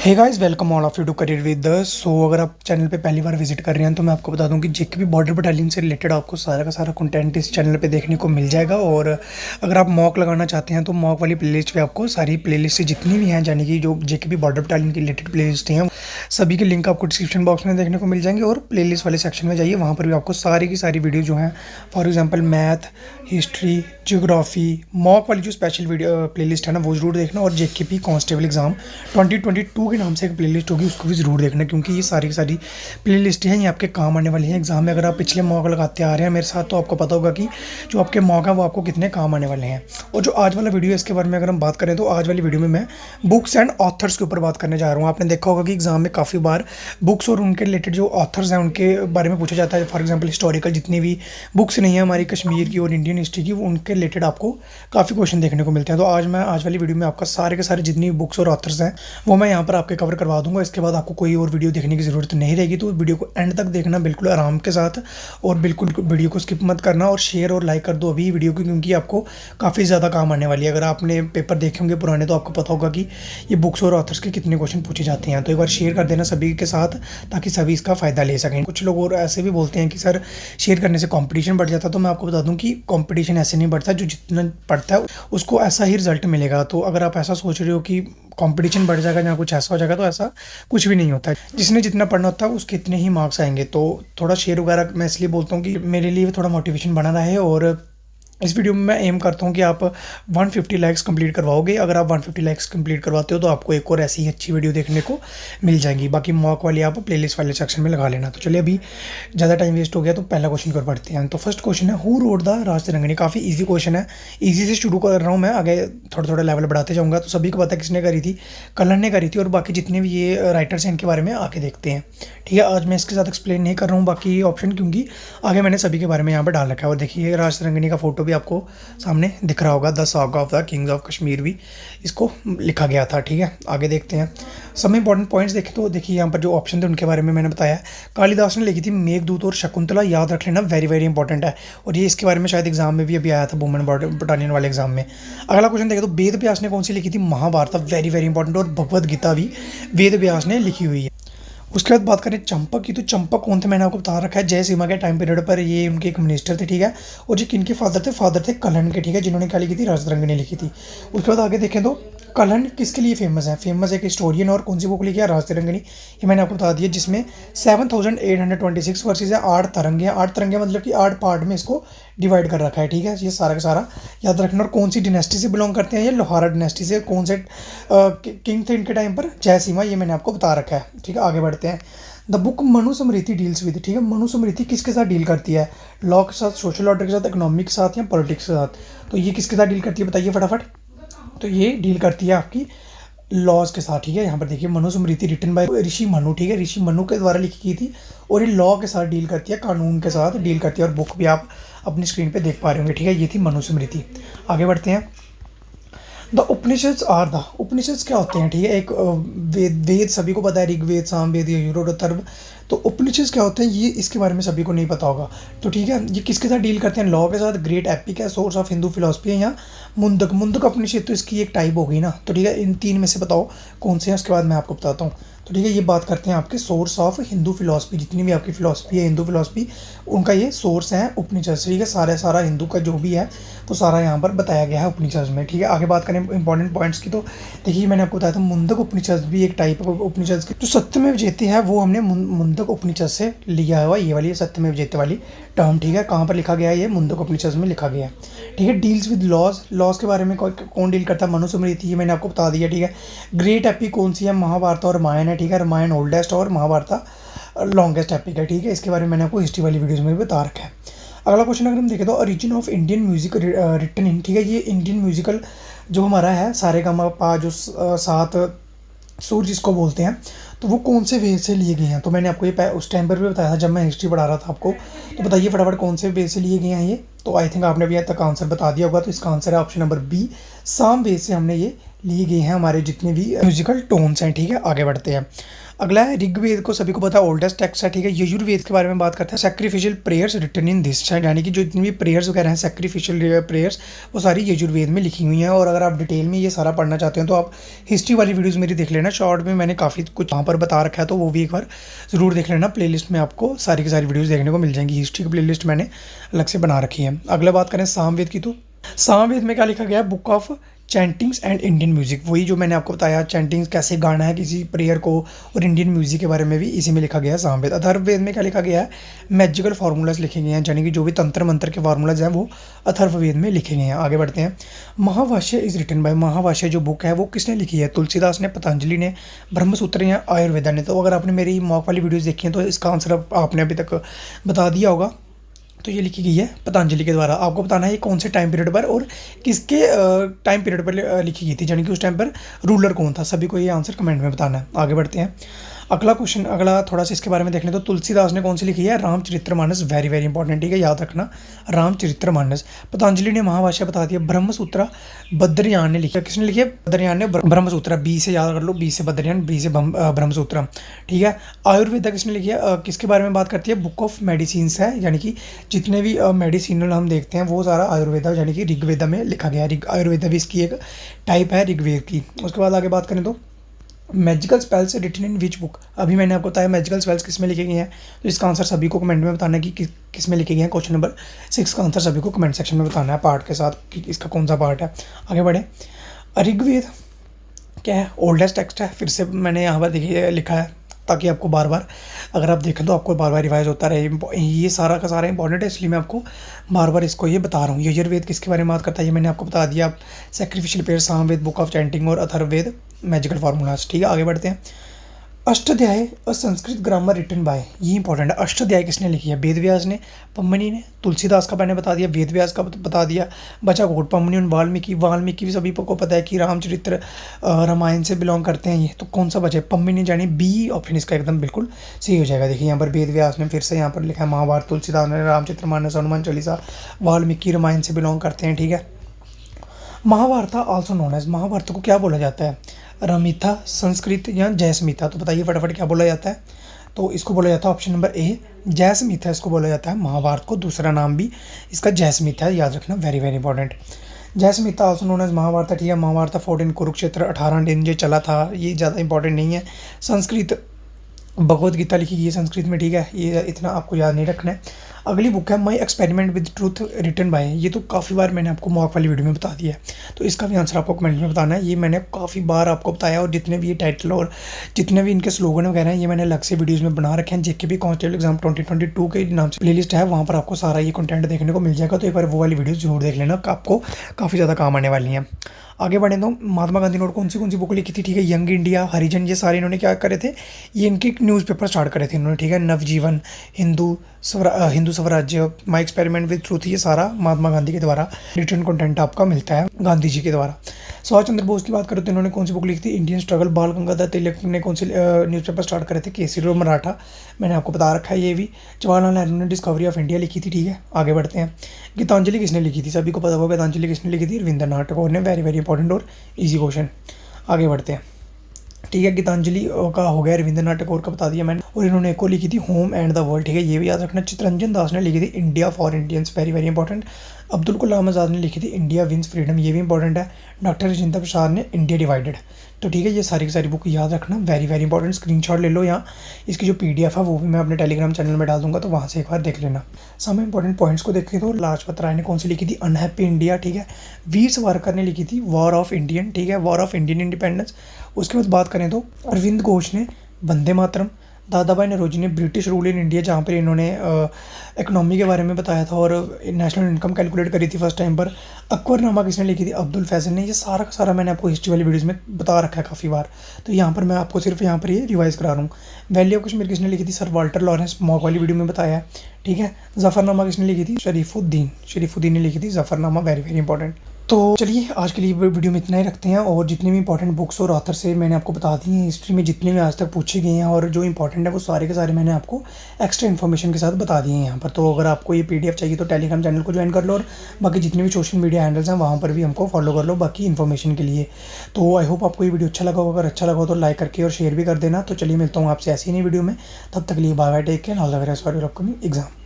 Hey guys, welcome all of you to career with us. So अगर आप channel पे पहली बार विजिट कर रहे हैं तो मैं आपको बता दूं कि जेकेपी बॉर्डर बटालियन से रिलेटेड आपको सारा का सारा कंटेंट इस चैनल पे देखने को मिल जाएगा। और अगर आप मॉक लगाना चाहते हैं तो मॉक वाली प्लेलिस्ट पे आपको सारी प्लेलिस्ट जितनी भी हैं, यानी कि जो जेकेपी बॉर्डर बटालियन की रिलेटेड प्लेलिस्ट हैं, सभी के लिंक आपको डिस्क्रिप्शन बॉक्स में देखने को मिल जाएंगे। और प्लेलिस्ट वाले सेक्शन में जाइए, वहाँ पर भी आपको सारी की सारी वीडियो जो हैं, for example math, history, geography, mock वाली जो स्पेशल वीडियो प्लेलिस्ट है ना, वो जरूर देखना। और जेकेपी कांस्टेबल एग्जाम 2022 के नाम से एक प्लेलिस्ट होगी, उसको भी ज़रूर देखना, क्योंकि ये सारी की सारी प्लेलिस्ट हैं, ये आपके काम आने वाली हैं एग्जाम में। अगर आप पिछले मॉक लगाते आ रहे हैं मेरे साथ तो आपको पता होगा कि जो आपके मॉक है वो आपको कितने काम आने वाले हैं। और जो आज वाला वीडियो है इसके बारे में अगर हम बात करें तो आज वाली वीडियो में मैं बुक्स एंड ऑथर्स के ऊपर बात करने जा रहा हूँ। आपने देखा होगा कि एग्जाम में काफ़ी बार बुक्स और उनके रिलेटेड जो ऑथर्स हैं उनके बारे में पूछा जाता है। फॉर एग्जाम्पल हिस्टोरिकल जितनी भी बुक्स नहीं है हमारी कश्मीर की और इंडियन हिस्ट्री की, वो उनके रिलेटेड आपको काफ़ी क्वेश्चन देखने को मिलते हैं। तो आज वाली वीडियो में आपका सारे के सारे जितनी भी बुक्स और ऑथर्स हैं वो मैं यहाँ पर आपके कवर करवा दूंगा। इसके बाद आपको कोई और वीडियो देखने की ज़रूरत नहीं रहेगी, तो वीडियो को एंड तक देखना बिल्कुल आराम के साथ, और बिल्कुल वीडियो को स्किप मत करना, और शेयर और लाइक कर दो अभी वीडियो को, क्योंकि आपको काफ़ी ज़्यादा काम आने वाली है। अगर आपने पेपर देखे होंगे पुराने तो आपको पता होगा कि ये बुक्स और ऑथर्स के कितने क्वेश्चन पूछे जाते हैं। तो एक बार शेयर कर देना सभी के साथ, ताकि सभी इसका फ़ायदा ले सकें। कुछ लोग और ऐसे भी बोलते हैं कि सर शेयर करने से कंपटीशन बढ़ जाता है, तो मैं आपको बता दूं कि कंपटीशन ऐसे नहीं बढ़ता, जो जितना पढ़ता है उसको ऐसा ही रिजल्ट मिलेगा। तो अगर आप ऐसा सोच रहे हो कि कंपटीशन बढ़ जाएगा या कुछ ऐसा हो जाएगा, तो ऐसा कुछ भी नहीं होता है। जिसने जितना पढ़ना होता है उसके इतने ही मार्क्स आएंगे। तो थोड़ा शेयर वगैरह मैं इसलिए बोलता हूँ कि मेरे लिए थोड़ा मोटिवेशन बना रहे। और इस वीडियो में मैं एम करता हूँ कि आप 150 लाइक्स कंप्लीट करवाओगे। अगर आप 150 लाइक्स कंप्लीट करवाते हो तो आपको एक और ऐसी ही अच्छी वीडियो देखने को मिल जाएगी। बाकी मॉक वाली आप प्लेलिस्ट वाले सेक्शन में लगा लेना। तो चलिए, अभी ज़्यादा टाइम वेस्ट हो गया, तो पहला क्वेश्चन कर पढ़ते हैं। तो फर्स्ट क्वेश्चन है, हु रोड द राज तिरंगनी। काफ़ी ईजी क्वेश्चन है, ईजी से शुरू कर रहा हूँ मैं, आगे थोड़ा थोड़ा लेवल बढ़ाते जाऊँगा। तो सभी को पता है किसने करी थी, कलर ने करी थी। और बाकी जितने भी ये राइटर्स हैं इनके बारे में आके देखते हैं, ठीक है। आज मैं इसके साथ एक्सप्लेन नहीं कर रहा हूँ बाकी ऑप्शन, क्योंकि आगे मैंने सभी के बारे में यहाँ पर डाल रखा है। और देखिए, राज तिरंगनी का फोटो भी आपको सामने दिख रहा होगा, the saga of the Kings of Kashmir भी इसको लिखा गया था, ठीक है। आगे देखते हैं, सब इंपॉर्टेंट पॉइंट्स देखें तो देखिए यहाँ पर जो ऑप्शन थे उनके बारे में मैंने बताया। कालिदास ने लिखी थी मेघदूत और शकुंतला, याद रख लेना, वेरी वेरी इंपॉर्टेंट है। और ये इसके बारे में शायद एग्जाम में भी अभी आया था, वुमेन बटालियन वाले एग्जाम में। अगला क्वेश्चन देखें तो वेद व्यास ने कौन सी लिखी थी, महाभारत, वेरी वेरी इंपॉर्टेंट। और भगवद गीता भी वेद व्यास ने लिखी हुई है। उसके बाद बात करें चंपक की, तो चंपक कौन थे मैंने आपको बता रखा है, जय सीमा के टाइम पीरियड पर ये उनके एक मिनिस्टर थे, ठीक है। और ये किनके फादर थे कलन के, ठीक है, जिन्होंने क्या लिखी थी, राज तिरंगनी लिखी थी। उसके बाद आगे देखें तो कलन किसके लिए फेमस है, फेमस एक हिस्टोरियन, और कौन सी बुक लिखी है, राज तिरंगनी, ये मैंने आपको बता दिया। जिसमें 7826 वर्सेज है, 8 तरंगे हैं। 8 तरंगे मतलब कि 8 पार्ट में इसको डिवाइड कर रखा है, ठीक है। ये सारा का सारा याद रखना। और कौन सी डिनेस्टी से बिलोंग करते हैं, ये लोहारा डिनेस्टी से। कौन से किंग थे इनके टाइम पर, जय सीमा, ये मैंने आपको बता रखा है, ठीक है। आगे बढ़ते हैं, the book Manusmriti deals with, ठीक है। मनुस्मृति किसके साथ डील करती है, लॉ के साथ, सोशल ऑर्डर के साथ, इकोनॉमिक के साथ, या पॉलिटिक्स के साथ। तो ये किसके साथ डील करती है बताइए फटाफट। तो ये डील करती है आपकी लॉज के साथ, ठीक है। यहाँ पर देखिए, मनुस्मृति रिटन बाय ऋषि मनु, ठीक है, ऋषि मनु के द्वारा लिखी गई थी। और ये लॉ के साथ डील करती है, कानून के साथ डील करती है। और बुक भी आप अपनी स्क्रीन पे देख पा रहे होंगे, ठीक है। ये थी मनुस्मृति। आगे बढ़ते हैं, the Upanishads are the, Upanishads क्या होते हैं, ठीक है। एक वेद सभी को पता है, ऋग्वेद, सामवेद, यजुर्वेद, अथर्व। तो उपनिषद्स क्या होते हैं, ये इसके बारे में सभी को नहीं पता होगा। तो ठीक है, ये किसके साथ डील करते हैं, लॉ के साथ, ग्रेट एपिक है, सोर्स ऑफ हिंदू फिलोसफी है, या मुंदक उपनिषद, तो इसकी एक टाइप हो गई ना। तो ठीक है, इन तीन में से बताओ कौन से हैं, उसके बाद मैं आपको बताता हूँ। तो ठीक है, ये बात करते हैं आपके सोर्स ऑफ हिंदू फिलोसफी, जितनी भी आपकी फिलोसफी है हिंदू फिलोसफी, उनका ये सोर्स है उपनिषद, ठीक है। सारा हिंदू का जो भी है वो सारा यहाँ पर बताया गया है उपनिषद में, ठीक है। आगे बात करें इंपॉर्टेंट पॉइंट्स की, तो देखिए मैंने आपको बताया था मुंदक उपनिषद भी एक टाइप है उपनिषद की। जो सत्यमेव जयते है वो हमने मुंदक उपनिषद से लिया हुआ, ये वाली सत्यमेव जयते वाली टर्म, ठीक है। कहाँ पर लिखा गया है, ये मुंदक उपनिषद में लिखा गया है, ठीक है। डील्स विद लॉज के बारे में कौन डील करता है, मनुस्मृति, ये मैंने आपको बता दिया, ठीक है। ग्रेट एपिक कौन सी है, महाभारत और रामायण है, ठीक है। रामायण ओल्डेस्ट और महाभारत लॉन्गेस्ट एपिक है, ठीक है। इसके बारे में मैंने आपको हिस्ट्री वाली वीडियोज़ में भी बता रखा है। अगला क्वेश्चन अगर हम देखें तो origin of Indian music written in, ठीक है। ये इंडियन म्यूजिकल जो हमारा है, सारेगामापा, जो 7 सुर जिसको बोलते हैं, तो वो कौन से वे से लिए गए हैं। तो मैंने आपको ये उस टाइम पर भी बताया था जब मैं हिस्ट्री पढ़ा रहा था आपको। तो बताइए फटाफट कौन से वे से लिए गए हैं ये। तो आई थिंक आपने अभी तक आंसर बता दिया होगा। तो इसका आंसर है ऑप्शन नंबर बी, साम वे से हमने ये लिए गए हैं हमारे जितने भी म्यूजिकल टोन्स हैं, ठीक है। आगे बढ़ते हैं। अगला है ऋग्वेद, को सभी को पता है ओल्डेस्ट टेक्स्ट है, ठीक है। यजुर्वेद के बारे में बात करते हैं। Sacrificial prayers written in this, यानी कि जो जितनी भी प्रेयर्स वगैरह हैं सैक्रिफिशियल प्रेयर्स, वो सारी यजुर्वेद में लिखी हुई हैं। और अगर आप डिटेल में ये सारा पढ़ना चाहते हैं तो आप हिस्ट्री वाली वीडियोज़ मेरी देख लेना, शॉर्ट में मैंने काफ़ी कुछ वहाँ पर बता रखा है, तो वो भी एक बार ज़रूर देख लेना। प्लेलिस्ट में आपको सारी की सारी वीडियोज़ देखने को मिल जाएंगी। हिस्ट्री की प्लेलिस्ट मैंने अलग से बना रखी है। अगला बात करें सामवेद की, तो सामवेद में क्या लिखा गया है? Book of chantings and Indian music, वही जो मैंने आपको बताया चैंटिंग्स कैसे गाना है किसी प्रेयर को, और इंडियन म्यूजिक के बारे में भी इसी में लिखा गया है सामवेद। अथर्ववेद में क्या लिखा गया है? मैजिकल फार्मूलाज लिखे गए हैं, यानी कि जो भी तंत्र मंत्र के फार्मूलाज हैं वो अथर्ववेद में लिखे गए हैं। आगे बढ़ते हैं। Mahabhashya is written by, Mahabhashya जो बुक है वो किसने लिखी है? तुलसीदास ने, पतंजलि ने, ब्रह्मसूत्र या आयुर्वेदा ने। तो अगर आपने मेरी मॉक वाली वीडियोज़ देखी हैं तो इसका आंसर आपने अभी तक बता दिया होगा। तो ये लिखी गई है पतंजलि के द्वारा। आपको बताना है ये कौन से टाइम पीरियड पर और किसके टाइम पीरियड पर लिखी गई थी, यानी कि उस टाइम पर रूलर कौन था। सभी को ये आंसर कमेंट में बताना है। आगे बढ़ते हैं। अगला क्वेश्चन, अगला थोड़ा सा इसके बारे में देख लें तो तुलसीदास ने कौन सी लिखी है? रामचरितमानस, वेरी वेरी इंपॉर्टेंट, ठीक है, याद रखना रामचरितमानस। पतंजलि ने महाभाष्य बता दिया। ब्रह्मसूत्र बद्रयान ने लिखा, किसने लिखी है? बद्रयान ने ब्रह्मसूत्र, बी से याद कर लो, बी से बद्रयान, बी से ब्रह्मसूत्र, ठीक है। आयुर्वेदा किसने लिखी है? किसके बारे में बात करती है? बुक ऑफ मेडिसिन है, यानी कि जितने भी मेडिसिनल हम देखते हैं वो सारा आयुर्वेदा यानी कि ऋग्वेदा में लिखा गया है। आयुर्वेदा भी इसकी एक टाइप है ऋग्वेद की। उसके बाद आगे बात करें तो magical spells written in which book, अभी मैंने आपको बताया मैजिकल स्पेल्स किस में लिखे गए हैं, तो इसका आंसर सभी को कमेंट में बताना है कि किस में लिखे गए हैं। क्वेश्चन नंबर 6 का आंसर सभी को कमेंट सेक्शन में बताना है पार्ट के साथ कि इसका कौन सा पार्ट है। आगे बढ़े। ऋग्वेद क्या है? ओल्डेस्ट टेक्स्ट है, फिर से मैंने यहाँ पर देखिए लिखा है ताकि आपको बार बार अगर आप देखें तो आपको बार बार रिवाइज होता रहे। ये सारा का सारा इंपॉर्टेंट है, इसलिए मैं आपको बार बार इसको ये बता रहा हूँ। यजुर्वेद किसके बारे में बात करता है? ये मैंने आपको बता दिया। Sacrificial prayer, Samaveda, book of chanting और अथर्ववेद मैजिकल फार्मूलाज, ठीक है। आगे बढ़ते हैं। अष्टाध्याय अ संस्कृत ग्रामर रिटन बाय, ये इंपॉर्टेंट है। अष्टाध्याय किसने लिखी है? वेदव्यास ने, पम्मनी ने, तुलसीदास का मैंने बता दिया, वेदव्यास का बता दिया, बचा घोट पम्मनी और वाल्मीकि। वाल्मीकि भी सभी को पता है कि रामचरित्र रामायण से बिलोंग करते हैं ये, तो कौन सा बचे? पम्मनी, यानी बी ऑप्शन इसका एकदम बिल्कुल सही हो जाएगा। देखिए यहाँ पर वेदव्यास ने, फिर से यहाँ पर लिखा है महाभारत, तुलसीदास ने रामचरितमानस, हनुमान चालीसा, वाल्मीकि रामायण से बिलोंग करते हैं, ठीक है। Mahabharata also known as, Mahabharata को क्या बोला जाता है? रमिथा, संस्कृत या जयसमिथा, तो बताइए फटाफट क्या बोला जाता है? तो इसको बोला जाता है ऑप्शन नंबर ए जयसमिथा, इसको बोला जाता है महाभारत को। दूसरा नाम भी इसका जयसमिथा है, याद रखना, very very important. Jayasamhita also known as Mahabharata, ठीक है। महाभारत 14 कुरुक्षेत्र 18 दिन जो चला था, ये ज़्यादा इंपॉर्टेंट नहीं है। संस्कृत भगवत गीता लिखी गई है संस्कृत में, ठीक है, ये इतना आपको याद नहीं रखना है। अगली बुक है my experiment with truth written by, ये तो काफ़ी बार मैंने आपको मॉक वाली वीडियो में बता दिया है, तो इसका भी आंसर आपको कमेंट में बताना है। ये मैंने काफ़ी बार आपको बताया, और जितने भी ये टाइटल और जितने भी इनके स्लोगन वगैरह हैं ये मैंने अलग से वीडियोज़ में बना रखे हैं। जेके भी कांस्टेबल एग्जाम 2022 के नाम से प्लेलिस्ट है, वहाँ पर आपको सारा ये कंटेंट देखने को मिल जाएगा, तो एक बार वो वाली वीडियो जरूर देख लेना, आपको काफ़ी ज़्यादा काम आने वाली हैं। आगे बढ़े तो महात्मा गांधी ने कौन सी बुक लिखी थी, ठीक है। यंग इंडिया, हरिजन, ये सारे इन्होंने क्या करे थे, ये इनके न्यूज़पेपर स्टार्ट करे थे इन्होंने, ठीक है। नवजीवन, हिंदू स्वराज्य, माई एक्सपेरिमेंट विद ट्रूथ, ये सारा महात्मा गांधी के द्वारा रिटर्न कंटेंट आपका मिलता है गांधी जी के द्वारा। सुभाष चंद्र बोस की बात करें तो इन्होंने कौन सी बुक लिखी थी, इंडियन स्ट्रगल। बाल गंगाधर तिलक ने कौन सी न्यूज़पेपर स्टार्ट करे थे, केसरी और मराठा, मैंने आपको बता रखा है ये भी। जवाहरलाल नेहरू ने डिस्कवरी ऑफ इंडिया लिखी थी, ठीक है। आगे बढ़ते हैं। गीतांजलि किसने लिखी थी, सभी को पता होगा गीतांजलि किसने लिखी थी, रविंद्रनाथ टैगोर ने, वेरी वेरी इंपॉर्टेंट और ईजी क्वेश्चन। आगे बढ़ते हैं, ठीक है। गीतांजलि का हो गया, रविंद्रनाथ टैगोर का बता दिया मैंने, और इन्होंने एक को लिखी थी होम एंड द वर्ल्ड, ठीक है, ये भी याद रखना। चित्तरंजन दास ने लिखी थी India for Indians, very very important. Abdul Kalam Azad ने लिखी थी इंडिया विंस फ्रीडम, ये भी इंपॉर्टेंट है। डॉक्टर राजेंद्र प्रसाद ने इंडिया डिवाइडेड, तो ठीक है, ये सारी की सारी बुक याद रखना, वेरी वेरी इंपॉर्टेंट। स्क्रीनशॉट ले लो, यहाँ इसकी जो PDF है वो भी मैं अपने टेलीग्राम चैनल में डाल दूंगा, तो वहाँ से एक बार देख लेना। सब इंपॉर्टेंट पॉइंट्स को देखें तो लाजपत राय ने कौन सी लिखी थी, अनहैप्पी इंडिया, ठीक है। वीर सावरकर ने लिखी थी वॉर ऑफ इंडियन, ठीक है, वॉर ऑफ इंडियन इंडिपेंडेंस। उसके बाद बात करें तो अरविंद घोष ने वंदे मातरम। दादा भाई नौरोजी ने ब्रिटिश रूल इन इंडिया, जहाँ पर इन्होंने इकोनॉमी के बारे में बताया था और नेशनल इनकम कैलकुलेट करी थी फर्स्ट टाइम पर। अकबरनामा किसने लिखी थी, अब्दुल फैसल ने। ये सारा का सारा मैंने आपको हिस्ट्री वाली वीडियोज़ में बता रखा है काफ़ी बार, तो यहाँ पर मैं आपको सिर्फ यहाँ पर ये रिवाइज करा रहा हूँ। वैली ऑफ कश्मीर किसने लिखी थी, सर वाल्टर लॉरेंस, मॉक वाली वीडियो में बताया है, ठीक है। जफ़रनामा किसने लिखी थी, शरीफुद्दीन ने लिखी थी जफ़रनामा, वेरी वेरी इंपॉर्टेंट। तो चलिए आज के लिए वीडियो में इतना ही रखते हैं, और जितने भी इंपॉर्टेंट बुक्स और ऑथर से मैंने आपको बता दी हैं, हिस्ट्री में जितने भी आज तक पूछे गए हैं और जो इंपॉर्टेंट है वो सारे के सारे मैंने आपको एक्स्ट्रा इन्फॉर्मेशन के साथ बता दिए हैं यहाँ पर। तो अगर आपको ये पीडीएफ चाहिए तो टेलीग्राम चैनल को ज्वाइन कर लो, और बाकी जितने भी सोशल मीडिया हैंडल्स हैं वहाँ पर भी हमको फॉलो कर लो बाकी इन्फॉर्मेशन के लिए। तो आई होप आपको ये वीडियो अच्छा लगा होगा, अगर अच्छा लगा हो तो लाइक करके और शेयर भी कर देना। तो चलिए मिलता हूँ आपसे ऐसी नई वीडियो में, तब तक के लिए bye bye, take care, all the best for your upcoming exam.